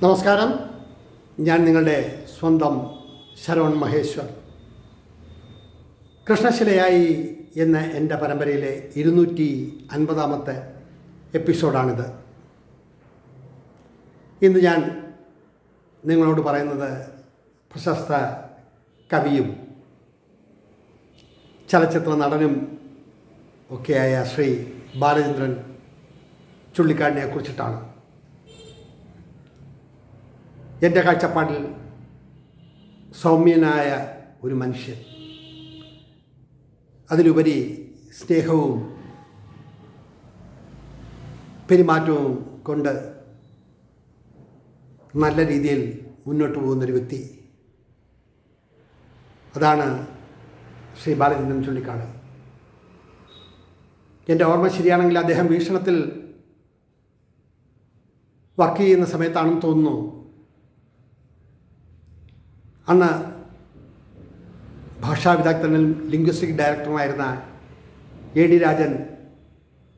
നമസ്കാരം. ഞാൻ നിങ്ങളുടെ സ്വന്തം ശരവൺ മഹേശ്വർ. കൃഷ്ണശിലയായി എന്ന എൻ്റെ പരമ്പരയിലെ 250ാമത്തെ എപ്പിസോഡാണിത്. ഇന്ന് ഞാൻ നിങ്ങളോട് പറയുന്നത് പ്രശസ്ത കവിയും ചലച്ചിത്ര നടനും ഒക്കെയായ ശ്രീ ബാലചന്ദ്രൻ ചുള്ളിക്കാടിനെ കുറിച്ചിട്ടാണ്. എൻ്റെ കാഴ്ചപ്പാടിൽ സൗമ്യനായ ഒരു മനുഷ്യൻ, അതിലുപരി സ്നേഹവും പെരുമാറ്റവും കൊണ്ട് നല്ല രീതിയിൽ മുന്നോട്ട് പോകുന്നൊരു വ്യക്തി, അതാണ് ശ്രീ ബാലചന്ദ്രൻ ചുള്ളിക്കാട്. എൻ്റെ ഓർമ്മ ശരിയാണെങ്കിൽ അദ്ദേഹം വീക്ഷണത്തിൽ വർക്ക് ചെയ്യുന്ന സമയത്താണെന്ന് തോന്നുന്നു. അന്ന് ഭാഷാവിദഗ്ധനും ലിംഗ്വിസ്റ്റിക് ഡയറക്ടറുമായിരുന്ന AD രാജൻ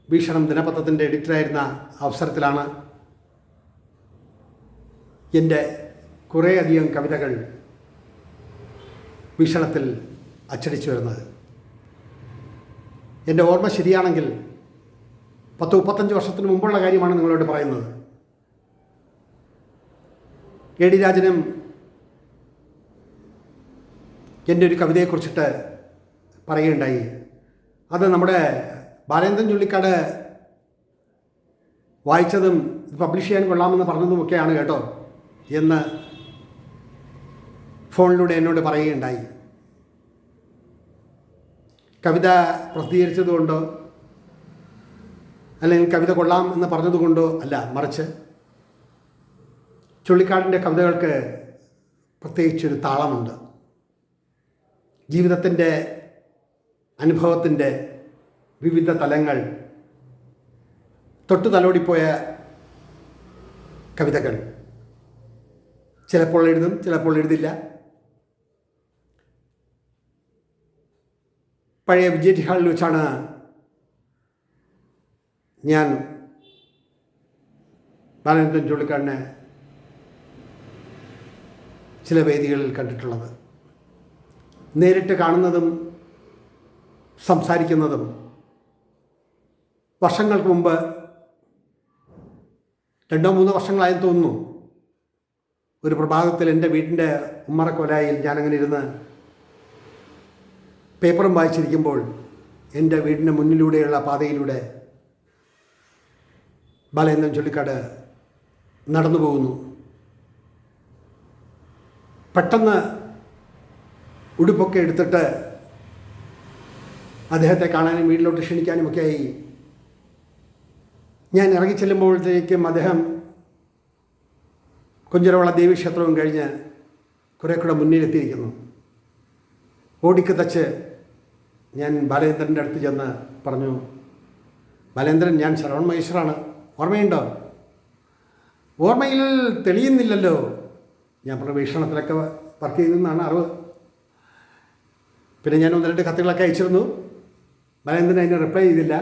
വീക്ഷണം ദിനപത്രത്തിൻ്റെ എഡിറ്ററായിരുന്ന അവസരത്തിലാണ് എൻ്റെ കുറേയധികം കവിതകൾ വീക്ഷണത്തിൽ അച്ചടിച്ചു വരുന്നത്. എൻ്റെ ഓർമ്മ ശരിയാണെങ്കിൽ 10-35 വർഷത്തിന് മുമ്പുള്ള കാര്യമാണ് നിങ്ങളോട് പറയുന്നത്. AD രാജനും എൻ്റെ ഒരു കവിതയെക്കുറിച്ചിട്ട് പറയുകയുണ്ടായി. അത് നമ്മുടെ ബാലചന്ദ്രൻ ചുള്ളിക്കാട് വായിച്ചതും പബ്ലിഷ് ചെയ്യാൻ കൊള്ളാമെന്ന് പറഞ്ഞതുമൊക്കെയാണ് കേട്ടോ എന്ന് ഫോണിലൂടെ എന്നോട് പറയുകയുണ്ടായി. കവിത പ്രസിദ്ധീകരിച്ചതുകൊണ്ടോ അല്ലെങ്കിൽ കവിത കൊള്ളാം എന്ന് പറഞ്ഞതുകൊണ്ടോ അല്ല, മറിച്ച് ചുള്ളിക്കാടിൻ്റെ കവിതകൾക്ക് പ്രത്യേകിച്ചൊരു താളമുണ്ട്. ജീവിതത്തിൻ്റെ അനുഭവത്തിൻ്റെ വിവിധ തലങ്ങൾ തൊട്ടു തലോടിപ്പോയ കവിതകൾ. ചിലപ്പോൾ എഴുതും, ചിലപ്പോൾ എഴുതില്ല. പഴയ വിജയ് ഹാളിൽ വെച്ചാണ് ഞാൻ ബാലചന്ദ്രൻ ചുള്ളിക്കാടിനെ ചില വേദികളിൽ കണ്ടിട്ടുള്ളത്. നേരിട്ട് കാണുന്നതും സംസാരിക്കുന്നതും വർഷങ്ങൾക്ക് മുമ്പ് 2-3 വർഷങ്ങളായെന്ന് തോന്നുന്നു. ഒരു പ്രഭാതത്തിൽ എൻ്റെ വീട്ടിൻ്റെ ഉമ്മറക്കൊലായിൽ ഞാനങ്ങനെ ഇരുന്ന് പേപ്പറും വായിച്ചിരിക്കുമ്പോൾ എൻ്റെ വീടിൻ്റെ മുന്നിലൂടെയുള്ള പാതയിലൂടെ ബാലചന്ദ്രൻ ചുള്ളിക്കാട് നടന്നു പോകുന്നു. പെട്ടെന്ന് ഉടുപ്പൊക്കെ എടുത്തിട്ട് അദ്ദേഹത്തെ കാണാനും വീട്ടിലോട്ട് ക്ഷണിക്കാനുമൊക്കെയായി ഞാൻ ഇറങ്ങിച്ചെല്ലുമ്പോഴത്തേക്കും അദ്ദേഹം കുഞ്ചരവള ദേവീക്ഷേത്രവും കഴിഞ്ഞ് കുറേ കൂടെ മുന്നിലെത്തിയിരിക്കുന്നു. ഓടിക്ക് തച്ച് ഞാൻ ബാലചന്ദ്രൻ്റെ അടുത്ത് ചെന്ന് പറഞ്ഞു, ബാലചന്ദ്രൻ, ഞാൻ ശരവൺ മഹേശ്വറാണ്, ഓർമ്മയുണ്ടോ? ഓർമ്മയിൽ തെളിയുന്നില്ലല്ലോ. ഞാൻ പ്രവീക്ഷണത്തിലൊക്കെ വർക്ക് ചെയ്തെന്നാണ് അറിവ്. പിന്നെ ഞാൻ 1-2 കത്തുകളൊക്കെ അയച്ചിരുന്നു. ബാലചന്ദ്രൻ അതിന് റിപ്ലൈ ചെയ്തില്ല.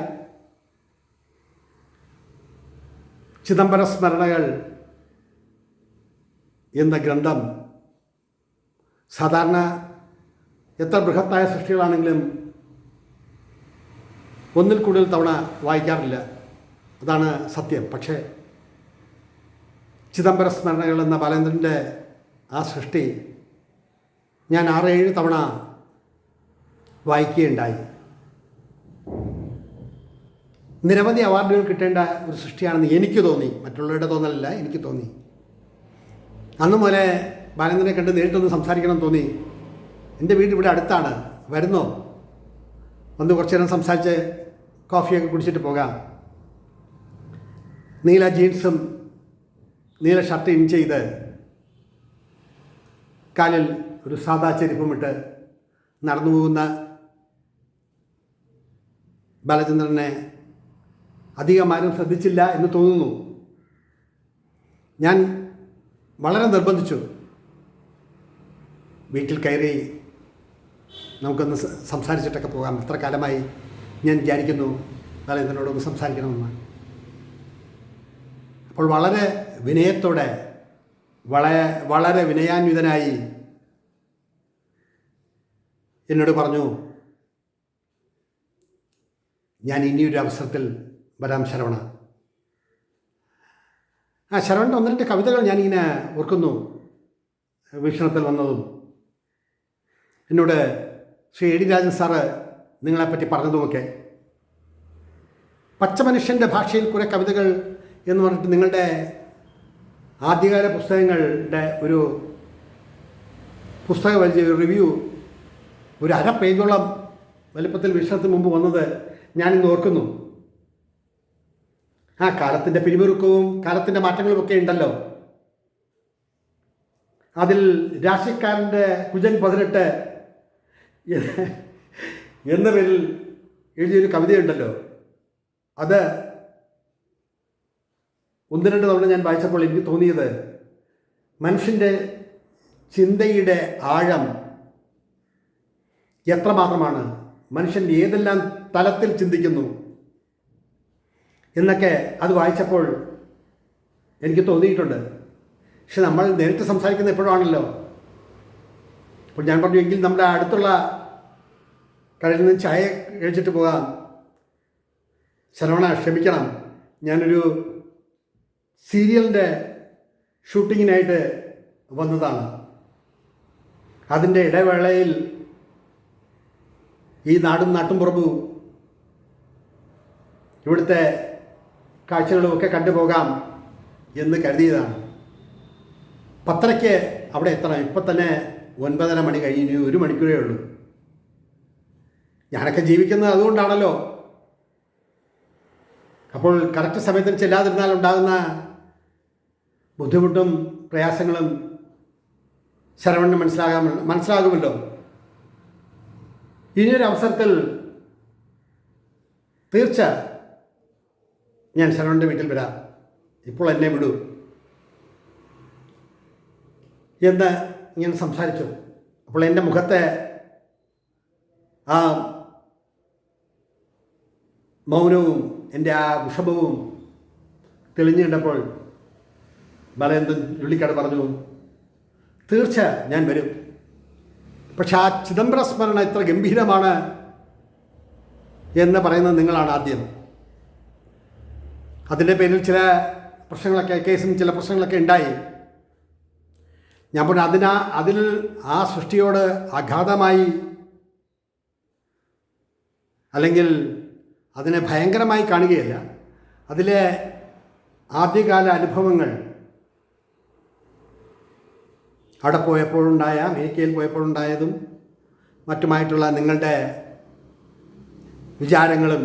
ചിദംബര സ്മരണകൾ എന്ന ഗ്രന്ഥം സാധാരണ എത്ര ബൃഹത്തായ സൃഷ്ടികളാണെങ്കിലും ഒന്നിൽ കൂടുതൽ തവണ വായിക്കാറില്ല, അതാണ് സത്യം. പക്ഷേ ചിദംബര സ്മരണകൾ എന്ന ബാലചന്ദ്രൻ്റെ ആ സൃഷ്ടി ഞാൻ 6-7 തവണ വായിക്കുകയുണ്ടായി. നിരവധി അവാർഡുകൾ കിട്ടേണ്ട ഒരു സൃഷ്ടിയാണെന്ന് എനിക്ക് തോന്നി, മറ്റുള്ളവരുടെ തോന്നലല്ല, എനിക്ക് തോന്നി. അന്ന് മുതലേ ബാലചന്ദ്രനെ കണ്ട് നേരിട്ടൊന്ന് സംസാരിക്കണം തോന്നി. എൻ്റെ വീട് ഇവിടെ അടുത്താണ്, വരുന്നോ? വന്ന് കുറച്ച് നേരം സംസാരിച്ച് കോഫിയൊക്കെ കുടിച്ചിട്ട് പോകാം. നീല ജീൻസും നീല ഷർട്ട് ഇൻ ചെയ്ത് കാലിൽ ഒരു സാദാ ചെരുപ്പുമിട്ട് നടന്നു പോകുന്ന ബാലചന്ദ്രനെ അധികം ആരും ശ്രദ്ധിച്ചില്ല എന്ന് തോന്നുന്നു. ഞാൻ വളരെ നിർബന്ധിച്ചു. വീട്ടിൽ കയറി നമുക്കൊന്ന് സംസാരിച്ചിട്ടൊക്കെ പോകാം, എത്ര കാലമായി ഞാൻ വിചാരിക്കുന്നു ബാലചന്ദ്രനോടൊന്ന് സംസാരിക്കണമെന്ന്. അപ്പോൾ വളരെ വിനയത്തോടെ വളരെ വിനയാന്വിതനായി എന്നോട് പറഞ്ഞു, ഞാൻ ഇനിയൊരു അവസരത്തിൽ വരാം ശരവണ. ശരവണൻ്റെ ഒന്ന് രണ്ട് കവിതകൾ ഞാനിങ്ങനെ ഓർക്കുന്നു വീക്ഷണത്തിൽ വന്നതും എന്നോട് Shri A D Rajan sir നിങ്ങളെപ്പറ്റി പറഞ്ഞതുമൊക്കെ. പച്ചമനുഷ്യൻ്റെ ഭാഷയിൽ കുറേ കവിതകൾ എന്ന് പറഞ്ഞിട്ട് നിങ്ങളുടെ ആദ്യകാല പുസ്തകങ്ങളുടെ ഒരു പുസ്തക റിവ്യൂ ഒരു 1/2 പേജോളം വലിപ്പത്തിൽ വീക്ഷണത്തിന് മുമ്പ് വന്നത് ഞാനിന്ന് ഓർക്കുന്നു. കാലത്തിൻ്റെ പിരിമുറുക്കവും കാലത്തിൻ്റെ മാറ്റങ്ങളുമൊക്കെ ഉണ്ടല്ലോ. അതിൽ രാശിക്കാരൻ്റെ കുജൻ 18 എന്ന പേരിൽ എഴുതിയൊരു കവിതയുണ്ടല്ലോ. അത് 1-2 തവണ ഞാൻ വായിച്ചപ്പോൾ എനിക്ക് തോന്നിയത് മനുഷ്യൻ്റെ ചിന്തയുടെ ആഴം എത്രമാത്രമാണ്, മനുഷ്യൻ ഏതെല്ലാം തലത്തിൽ ചിന്തിക്കുന്നു എന്നൊക്കെ അത് വായിച്ചപ്പോൾ എനിക്ക് തോന്നിയിട്ടുണ്ട്. പക്ഷെ നമ്മൾ നേരിട്ട് സംസാരിക്കുന്ന എപ്പോഴാണല്ലോ. അപ്പോൾ ഞാൻ പറഞ്ഞു, എങ്കിൽ നമ്മുടെ അടുത്തുള്ള കടയിൽ നിന്ന് ചായ കഴിച്ചിട്ട് പോകാം. ശരവണ ക്ഷമിക്കണം, ഞാനൊരു സീരിയലിൻ്റെ ഷൂട്ടിങ്ങിനായിട്ട് വന്നതാണ്. അതിൻ്റെ ഇടവേളയിൽ ഈ നാടും നാട്ടുംപുറവും ഇവിടുത്തെ കാഴ്ചകളുമൊക്കെ കണ്ടുപോകാം എന്ന് കരുതിയതാണ്. 10:30 അവിടെ എത്തണം. ഇപ്പം തന്നെ 9:30 മണി കഴിഞ്ഞ് 1 മണിക്കൂറേ ഉള്ളൂ. ഞാനൊക്കെ ജീവിക്കുന്നത് അതുകൊണ്ടാണല്ലോ. അപ്പോൾ കറക്റ്റ് സമയത്തിന് ചെല്ലാതിരുന്നാൽ ഉണ്ടാകുന്ന ബുദ്ധിമുട്ടും പ്രയാസങ്ങളും ശരവണന് മനസ്സിലാകുമല്ലോ. ഇനിയൊരു അവസരത്തിൽ തീർച്ച ഞാൻ ശരവണൻ്റെ വീട്ടിൽ വരാം, ഇപ്പോൾ എന്നെ വിടൂ എന്ന് ഞാൻ സംസാരിച്ചു. അപ്പോൾ എൻ്റെ മുഖത്തെ ആ മൗനവും എൻ്റെ ആ വിഷമവും തെളിഞ്ഞു കണ്ടപ്പോൾ ബാലേന്ദ്രൻ ചുള്ളിക്കാട് പറഞ്ഞു, തീർച്ച ഞാൻ വരും. പക്ഷെ ആ ചിദംബര സ്മരണ ഇത്ര ഗംഭീരമാണ് എന്ന് പറയുന്നത് നിങ്ങളാണ് ആദ്യം. അതിൻ്റെ പേരിൽ ചില പ്രശ്നങ്ങളൊക്കെ, കേസും ചില പ്രശ്നങ്ങളൊക്കെ ഉണ്ടായി. ഞാൻ പറഞ്ഞു, അതിൽ ആ സൃഷ്ടിയോട് അഗാധമായി അല്ലെങ്കിൽ അതിനെ ഭയങ്കരമായി കാണുകയല്ല. അതിലെ ആദ്യകാല അനുഭവങ്ങൾ, അവിടെ പോയപ്പോഴുണ്ടായ, അമേരിക്കയിൽ പോയപ്പോഴുണ്ടായതും മറ്റുമായിട്ടുള്ള നിങ്ങളുടെ വിചാരങ്ങളും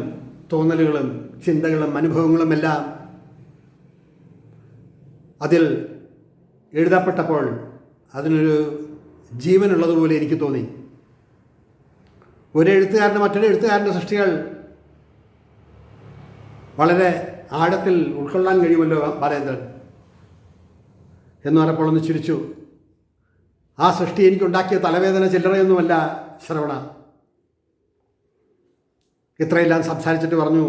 തോന്നലുകളും ചിന്തകളും അനുഭവങ്ങളും എല്ലാം അതിൽ എഴുതപ്പെട്ടപ്പോൾ അതിനൊരു ജീവനുള്ളതുപോലെ എനിക്ക് തോന്നി. ഒരു എഴുത്തുകാരൻ്റെ മറ്റൊരു എഴുത്തുകാരൻ്റെ സൃഷ്ടികൾ വളരെ ആഴത്തിൽ ഉൾക്കൊള്ളാൻ കഴിയുമല്ലോ ബാലേന്ദ്രൻ എന്ന് പറഞ്ഞപ്പോൾ ഒന്ന് ചിരിച്ചു. ആ സൃഷ്ടി എനിക്കുണ്ടാക്കിയ തലവേദന ചില്ലറയൊന്നുമല്ല ശ്രവണ. ഇത്രയെല്ലാം സംസാരിച്ചിട്ട് പറഞ്ഞു,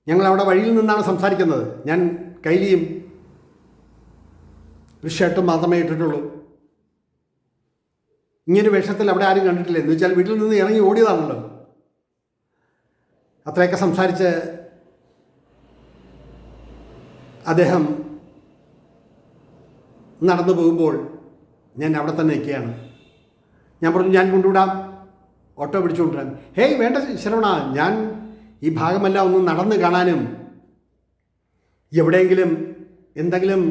ഞങ്ങളവിടെ വഴിയിൽ നിന്നാണ് സംസാരിക്കുന്നത്. ഞാൻ കൈലിയും ഒരു ഷർട്ടും മാത്രമേ ഇട്ടിട്ടുള്ളൂ. ഇങ്ങനൊരു വേഷത്തിൽ അവിടെ ആരും കണ്ടിട്ടില്ല. എന്ന് വെച്ചാൽ വീട്ടിൽ നിന്ന് ഇറങ്ങി ഓടിയതാണല്ലോ. അത്രയൊക്കെ സംസാരിച്ച് അദ്ദേഹം നടന്നു പോകുമ്പോൾ ഞാൻ അവിടെ തന്നെ നിൽക്കുകയാണ്. ഞാൻ പറഞ്ഞു, ഞാൻ കൊണ്ടുവിടാം, ഓട്ടോ പിടിച്ചു കൊണ്ടുവരാൻ. ഹേയ് വേണ്ട ശ്രവണ, ഞാൻ ഈ ഭാഗമെല്ലാം ഒന്ന് നടന്ന് കാണാനും എവിടെയെങ്കിലും എന്തെങ്കിലും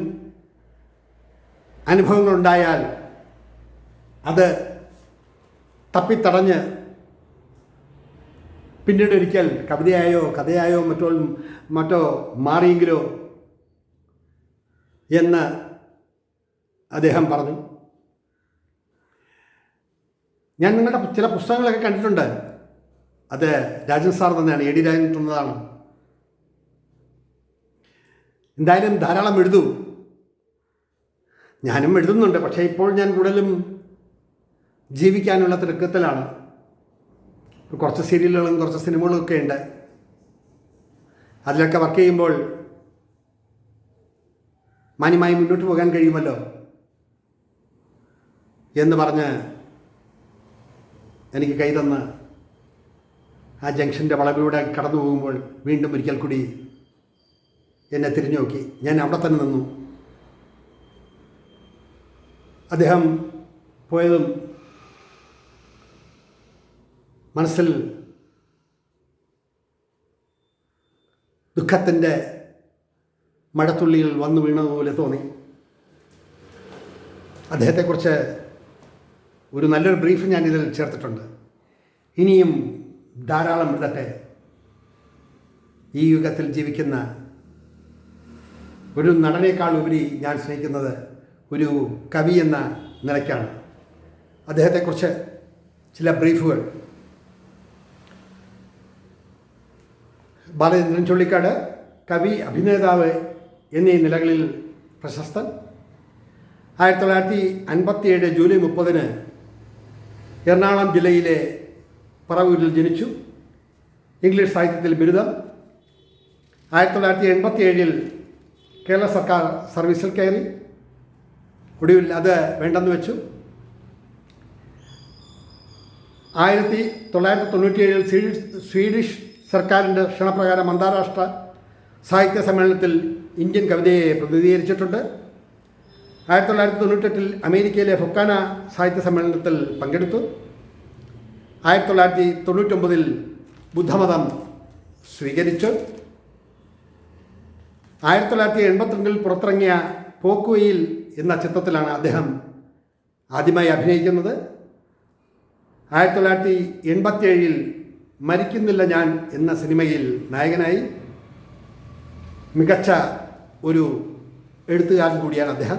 അനുഭവങ്ങളുണ്ടായാൽ അത് തപ്പിത്തടഞ്ഞ് പിന്നീട് ഒരിക്കൽ കവിതയായോ കഥയായോ മറ്റോ മാറിയെങ്കിലോ എന്ന് അദ്ദേഹം പറഞ്ഞു. ഞാൻ നിങ്ങളുടെ ചില പുസ്തകങ്ങളൊക്കെ കണ്ടിട്ടുണ്ട്. അത് രാജൻ സാർ തന്നെയാണ്, എ ഡി രാജൻ തന്നതാണ്. എന്തായാലും ധാരാളം എഴുതൂ. ഞാനും എഴുതുന്നുണ്ട്. പക്ഷേ ഇപ്പോൾ ഞാൻ കൂടുതലും ജീവിക്കാനുള്ള തിരക്കത്തിലാണ്. കുറച്ച് സീരിയലുകളും കുറച്ച് സിനിമകളും ഒക്കെ ഉണ്ട്. അതിലൊക്കെ വർക്ക് ചെയ്യുമ്പോൾ മാന്യമായി മുന്നോട്ട് പോകാൻ കഴിയുമല്ലോ എന്ന് പറഞ്ഞ് എനിക്ക് കൈതന്ന് ആ ജംഗ്ഷൻ്റെ വളവിലൂടെ കടന്നു പോകുമ്പോൾ വീണ്ടും ഒരിക്കൽ കൂടി എന്നെ തിരിഞ്ഞു നോക്കി. ഞാൻ അവിടെ തന്നെ നിന്നു. അദ്ദേഹം പോയതും മനസ്സിൽ ദുഃഖത്തിൻ്റെ മഴത്തുള്ളികൾ വന്നു വീണതുപോലെ തോന്നി. അദ്ദേഹത്തെക്കുറിച്ച് ഒരു നല്ലൊരു ബ്രീഫ് ഞാനിതിൽ ചേർത്തിട്ടുണ്ട്. ഇനിയും ധാരാളം എഴുതട്ടെ. ഈ യുഗത്തിൽ ജീവിക്കുന്ന ഒരു നടനേക്കാൾ ഉപരി ഞാൻ സ്നേഹിക്കുന്നത് ഒരു കവി എന്ന നിലയ്ക്കാണ്. അദ്ദേഹത്തെക്കുറിച്ച് ചില ബ്രീഫുകൾ. ബാലചന്ദ്രൻ ചുള്ളിക്കാട് കവി, അഭിനേതാവ് എന്നീ നിലകളിൽ പ്രശസ്തൻ. 1957 ജൂലൈ 30 എറണാകുളം ജില്ലയിലെ പറവൂരിൽ ജനിച്ചു. ഇംഗ്ലീഷ് സാഹിത്യത്തിൽ ബിരുദം. 1987 കേരള സർക്കാർ സർവീസിൽ കയറി. ഒടുവിൽ അത് വേണ്ടെന്ന് വെച്ചു. 1997 സ്വീഡിഷ് സർക്കാരിൻ്റെ ക്ഷണപ്രകാരം അന്താരാഷ്ട്ര സാഹിത്യ സമ്മേളനത്തിൽ ഇന്ത്യൻ കവിതയെ പ്രതിനിധീകരിച്ചിട്ടുണ്ട്. 1998 അമേരിക്കയിലെ ഫൊക്കാന സാഹിത്യ സമ്മേളനത്തിൽ പങ്കെടുത്തു. 1999 ബുദ്ധമതം സ്വീകരിച്ചു. 1982 പുറത്തിറങ്ങിയ പോക്കുവെയിൽ എന്ന ചിത്രത്തിലാണ് അദ്ദേഹം ആദ്യമായി അഭിനയിക്കുന്നത്. 1987 മരിക്കുന്നില്ല ഞാൻ എന്ന സിനിമയിൽ നായകനായി. മികച്ച ഒരു എഴുത്തുകാരൻ കൂടിയാണ് അദ്ദേഹം.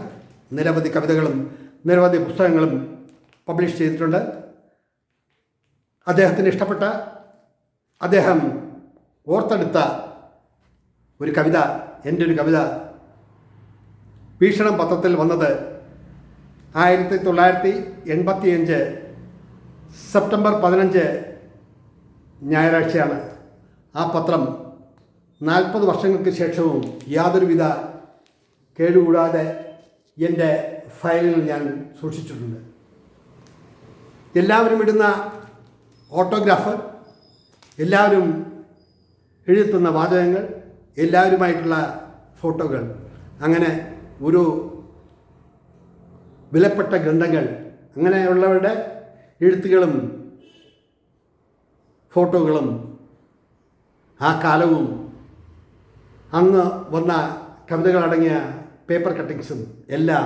നിരവധി കവിതകളും നിരവധി പുസ്തകങ്ങളും പബ്ലിഷ് ചെയ്തിട്ടുണ്ട്. അദ്ദേഹത്തിന് ഇഷ്ടപ്പെട്ട, അദ്ദേഹം ഓർത്തെടുത്ത ഒരു കവിത, എൻ്റെ ഒരു കവിത വീക്ഷണം പത്രത്തിൽ വന്നത് 1985 സെപ്റ്റംബർ 15 ഞായറാഴ്ചയാണ്. ആ പത്രം 40 വർഷങ്ങൾക്ക് ശേഷവും യാതൊരുവിധ കേടുകൂടാതെ എൻ്റെ ഫയലിൽ ഞാൻ സൂക്ഷിച്ചിട്ടുണ്ട്. എല്ലാവരും ഇടുന്ന ഓട്ടോഗ്രാഫ്, എല്ലാവരും എഴുതുന്ന വാചകങ്ങൾ, എല്ലാവരുമായിട്ടുള്ള ഫോട്ടോകൾ, അങ്ങനെ ഒരു വിലപ്പെട്ട ഗ്രന്ഥങ്ങൾ, അങ്ങനെയുള്ളവരുടെ എഴുത്തുകളും ഫോട്ടോകളും ആ കാലവും അന്ന് വന്ന കവിതകളടങ്ങിയ പേപ്പർ കട്ടിങ്സും എല്ലാം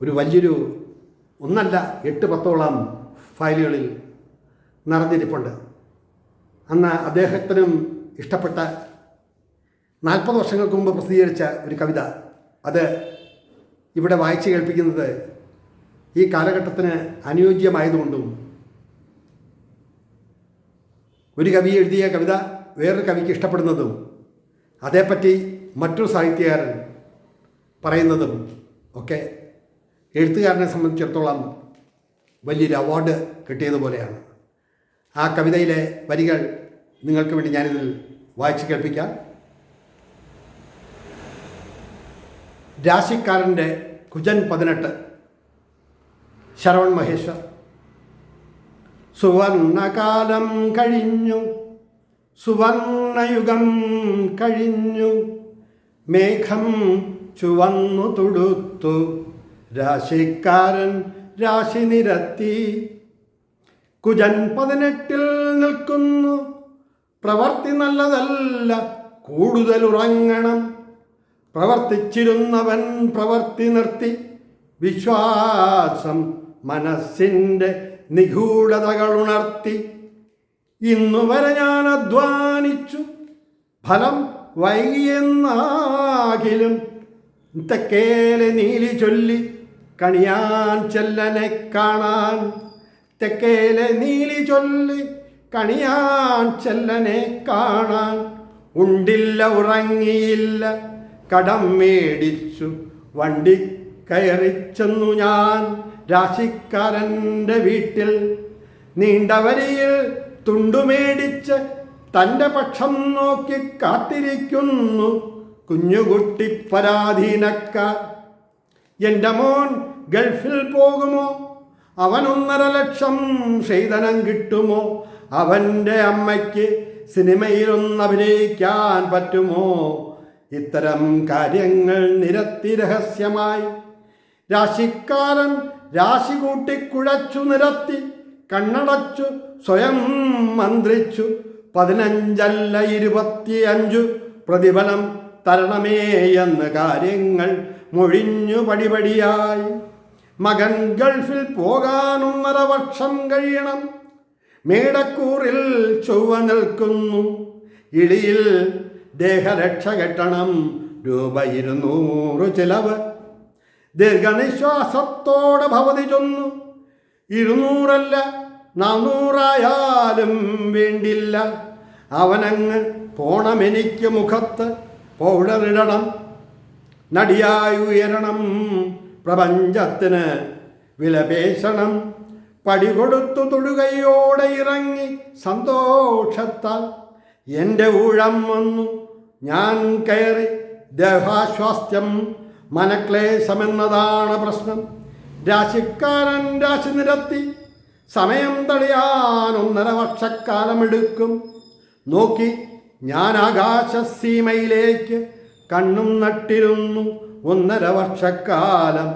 ഒരു വലിയൊരു ഒന്നല്ല 8-10ഓളം ഫയലുകളിൽ നിറഞ്ഞിരിപ്പുണ്ട്. അന്ന് അദ്ദേഹത്തിനും ഇഷ്ടപ്പെട്ട 40 വർഷങ്ങൾക്ക് മുമ്പ് പ്രസിദ്ധീകരിച്ച ഒരു കവിത, അത് ഇവിടെ വായിച്ച് കേൾപ്പിക്കുന്നത് ഈ കാലഘട്ടത്തിന് അനുയോജ്യമായതുകൊണ്ടും ഒരു കവി എഴുതിയ കവിത വേറൊരു കവിക്ക് ഇഷ്ടപ്പെടുന്നതും അതേപ്പറ്റി മറ്റൊരു സാഹിത്യകാരൻ പറയുന്നതും ഒക്കെ എഴുത്തുകാരനെ സംബന്ധിച്ചിടത്തോളം വലിയൊരു അവാർഡ് കിട്ടിയതുപോലെയാണ്. ആ കവിതയിലെ വരികൾ നിങ്ങൾക്ക് വേണ്ടി ഞാനിതിൽ വായിച്ച് കേൾപ്പിക്കാം. രാശിക്കാരൻ്റെ കുജൻ 18, ശരവൺ മഹേശ്വർ. സുവർണകാലം കഴിഞ്ഞു, സുവർണയുഗം കഴിഞ്ഞു, മേഘം ചുവന്നു തുടുത്തു, രാശിക്കാരൻ രാശി നിരത്തി. കുജൻ 18 നിൽക്കുന്നു, പ്രവർത്തി നല്ലതല്ല, കൂടുതൽ ഉറങ്ങണം. പ്രവർത്തിച്ചിരുന്നവൻ പ്രവർത്തി നിർത്തി, വിശ്വാസം മനസ്സിൻ്റെ നിഗൂഢതകൾ ഉണർത്തി. ഇന്നുവരെ ഞാൻ അധ്വാനിച്ചു, ഫലം വൈകിയെന്നാകിലും, തെക്കേലെ നീലി ചൊല്ലി കണിയാൻ ചെല്ലനെ കാണാൻ. തെക്കേലെ നീലി ചൊല്ലി കണിയാൻ ചെല്ലനെ കാണാൻ. ഉണ്ടില്ല ഉറങ്ങിയില്ല, കടം മേടിച്ചു വണ്ടി കയറിച്ചെന്നു ഞാൻ രാശിക്കാരൻ്റെ വീട്ടിൽ. നീണ്ട വരിയിൽ തുണ്ടുമേടിച്ച് തൻ്റെ പക്ഷം നോക്കി കാത്തിരിക്കുന്നു കുഞ്ഞുകുട്ടി പരാധീനക്കാർ. എൻ്റെ മോൻ ഗൾഫിൽ പോകുമോ? അവൻ 1.5 ലക്ഷം ശൈതനം കിട്ടുമോ? അവൻ്റെ അമ്മയ്ക്ക് സിനിമയിലൊന്ന് അഭിനയിക്കാൻ പറ്റുമോ? ഇത്തരം കാര്യങ്ങൾ നിരത്തി രഹസ്യമായി രാശിക്കാരൻ രാശി കൂട്ടിക്കുഴച്ചു നിരത്തി കണ്ണടച്ചു സ്വയം മന്ത്രിച്ചു. 15 അല്ല 25 പ്രതിഫലം തരണമേ എന്ന് കാര്യങ്ങൾ മൊഴിഞ്ഞു പടിപടിയായി. മകൻ ഗൾഫിൽ പോകാൻ 1.5 വർഷം കഴിയണം. മേടക്കൂറിൽ ചൊവ്വ നിൽക്കുന്നു. ഇളിയിൽ ദേഹരക്ഷ കെട്ടണം. രൂപ 200 ചിലവ്. ദീർഘനിശ്വാസത്തോടെ ഭവതി ചൊന്നു. 200 അല്ല 400 വേണ്ടില്ല. അവനങ്ങ് പോണമെനിക്ക്. മുഖത്ത് പൗഡറിടണം. നടിയായി ഉയരണം. പ്രപഞ്ചത്തിന് വിലപേശണം. പടി കൊടുത്തു തൊടുകയോടെ ഇറങ്ങി സന്തോഷത്താൽ എൻ്റെ ഊഴം വന്നു. ഞാൻ കയറി. ദേഹാസ്വാസ്ഥ്യം മനക്ലേശമെന്നതാണ് പ്രശ്നം. രാശിക്കാരൻ രാശി നിരത്തി. സമയം തടയാൻ 1.5 വർഷക്കാലമെടുക്കും. നോക്കി ഞാൻ ആകാശസീമയിലേക്ക് കണ്ണും നട്ടിരുന്നു 1.5 വർഷക്കാലം.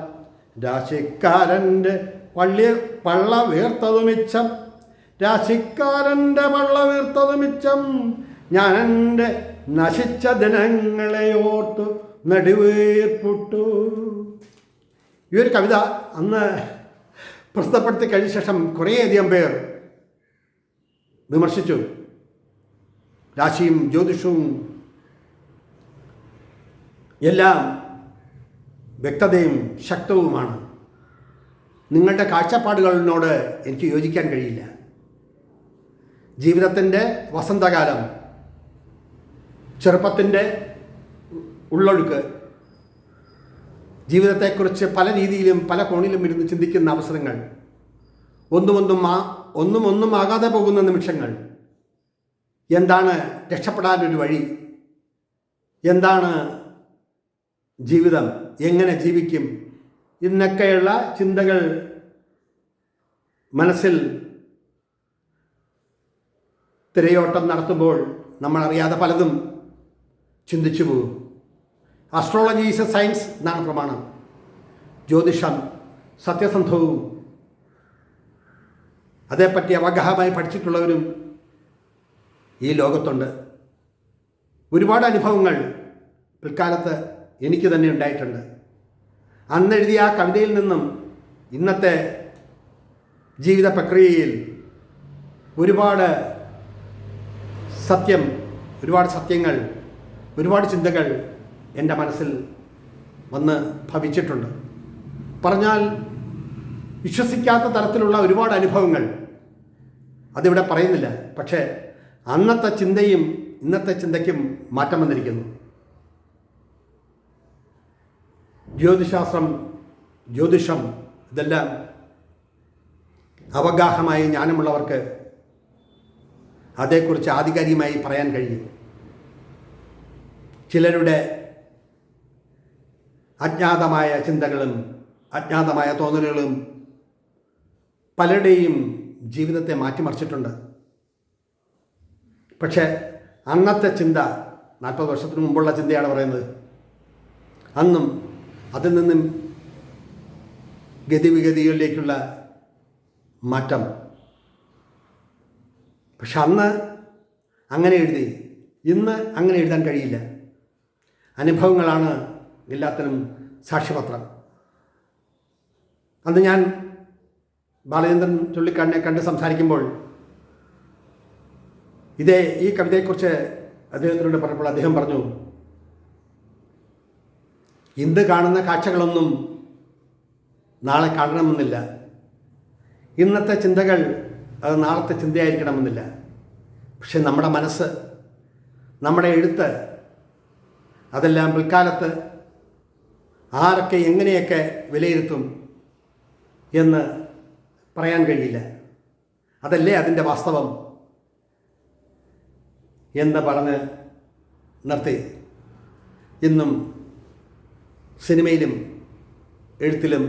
രാശിക്കാരൻ്റെ പള്ള വീർത്തതു മിച്ചം. രാശിക്കാരൻ്റെ പള്ള വീർത്തതു മിച്ചം. ഞാൻ എൻ്റെ നശിച്ച ദിനങ്ങളെ ഓർത്തു നെടുവീർപ്പുട്ടു. ഈ ഒരു കവിത അന്ന് പ്രസിദ്ധപ്പെടുത്തി കഴിഞ്ഞ ശേഷം കുറേയധികം പേർ വിമർശിച്ചു. രാശിയും ജ്യോതിഷവും എല്ലാം വ്യക്തതയും ശക്തവുമാണ്. നിങ്ങളുടെ കാഴ്ചപ്പാടുകളിനോട് എനിക്ക് യോജിക്കാൻ കഴിയില്ല. ജീവിതത്തിൻ്റെ വസന്തകാലം, ചെറുപ്പത്തിൻ്റെ ഉള്ളൊഴുക്ക്, ജീവിതത്തെക്കുറിച്ച് പല രീതിയിലും പല കോണിലും ഇരുന്ന് ചിന്തിക്കുന്ന അവസരങ്ങൾ, ഒന്നും ആകാതെ പോകുന്ന നിമിഷങ്ങൾ, എന്താണ് രക്ഷപ്പെടാനൊരു വഴി, എന്താണ് ജീവിതം, എങ്ങനെ ജീവിക്കും, എന്നൊക്കെയുള്ള ചിന്തകൾ മനസ്സിൽ തിരയോട്ടം നടത്തുമ്പോൾ നമ്മളറിയാതെ പലതും ചിന്തിച്ചു പോകും. അസ്ട്രോളജി ഈസ് എ സയൻസ് എന്നാണ് പ്രമാണം. ജ്യോതിഷം സത്യസന്ധവും അതേപ്പറ്റി അവഗാഹമായി പഠിച്ചിട്ടുള്ളവരും ഈ ലോകത്തുണ്ട്. ഒരുപാട് അനുഭവങ്ങൾ പിൽക്കാലത്ത് എനിക്ക് തന്നെ ഉണ്ടായിട്ടുണ്ട്. അന്നെഴുതിയ ആ കവിതയിൽ നിന്നും ഇന്നത്തെ ജീവിത പ്രക്രിയയിൽ ഒരുപാട് സത്യങ്ങൾ, ഒരുപാട് ചിന്തകൾ എൻ്റെ മനസ്സിൽ വന്ന് ഭവിച്ചിട്ടുണ്ട്. പറഞ്ഞാൽ വിശ്വസിക്കാത്ത തരത്തിലുള്ള ഒരുപാട് അനുഭവങ്ങൾ അതിവിടെ പറയുന്നില്ല. പക്ഷേ അന്നത്തെ ചിന്തയും ഇന്നത്തെ ചിന്തയ്ക്കും മാറ്റം വന്നിരിക്കുന്നു. ജ്യോതിഷം ഇതെല്ലാം അവഗാഹമായി ജ്ഞാനമുള്ളവർക്ക് അതേക്കുറിച്ച് ആധികാരികമായി പറയാൻ കഴിയും. ചിലരുടെ അജ്ഞാതമായ ചിന്തകളും അജ്ഞാതമായ തോന്നലുകളും പലരുടെയും ജീവിതത്തെ മാറ്റിമറിച്ചിട്ടുണ്ട്. പക്ഷേ അന്നത്തെ ചിന്ത 40 വർഷത്തിന് മുമ്പുള്ള ചിന്തയാണ് പറയുന്നത്. അന്നും അതിൽ നിന്നും ഗതിവിഗതികളിലേക്കുള്ള മാറ്റം. പക്ഷെ അന്ന് അങ്ങനെ എഴുതി, ഇന്ന് അങ്ങനെ എഴുതാൻ കഴിയില്ല. അനുഭവങ്ങളാണ് എല്ലാത്തിനും സാക്ഷ്യപത്രം. അന്ന് ഞാൻ ബാലചന്ദ്രൻ ചുള്ളിക്കാടിനെ കണ്ട് സംസാരിക്കുമ്പോൾ ഈ കവിതയെക്കുറിച്ച് അദ്ദേഹത്തിനോട് പറഞ്ഞപ്പോൾ അദ്ദേഹം പറഞ്ഞു, ഇന്ന് കാണുന്ന കാഴ്ചകളൊന്നും നാളെ കാണണമെന്നില്ല. ഇന്നത്തെ ചിന്തകൾ അത് നാളത്തെ ചിന്തയായിരിക്കണമെന്നില്ല. പക്ഷെ നമ്മുടെ മനസ്സ്, നമ്മുടെ എഴുത്ത്, അതെല്ലാം പിൽക്കാലത്ത് ആരൊക്കെ എങ്ങനെയൊക്കെ വിലയിരുത്തും എന്ന് പറയാൻ കഴിയില്ല. അതല്ലേ അതിൻ്റെ വാസ്തവം എന്ന് പറഞ്ഞ് നിർത്തി. ഇന്നും സിനിമയിലും എഴുത്തിലും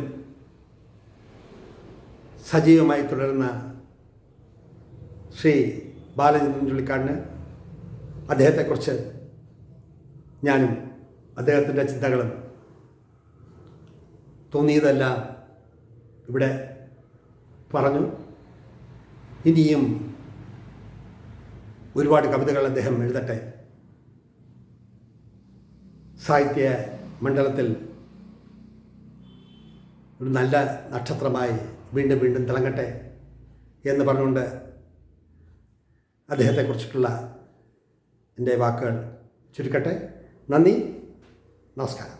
സജീവമായി തുടരുന്ന ശ്രീ ബാലചന്ദ്രൻ ചുള്ളിക്കാടിന് അദ്ദേഹത്തെക്കുറിച്ച് ഞാനും അദ്ദേഹത്തിൻ്റെ ചിന്തകളും തോന്നിയതെല്ലാം ഇവിടെ പറഞ്ഞു. ഇനിയും ഒരുപാട് കവിതകൾ അദ്ദേഹം എഴുതട്ടെ. സാഹിത്യ മണ്ഡലത്തിൽ ഒരു നല്ല നക്ഷത്രമായി വീണ്ടും വീണ്ടും തിളങ്ങട്ടെ എന്ന് പറഞ്ഞുകൊണ്ട് അദ്ദേഹത്തെക്കുറിച്ചിട്ടുള്ള എൻ്റെ വാക്കുകൾ ചുരുക്കട്ടെ. നന്ദി, നമസ്കാരം.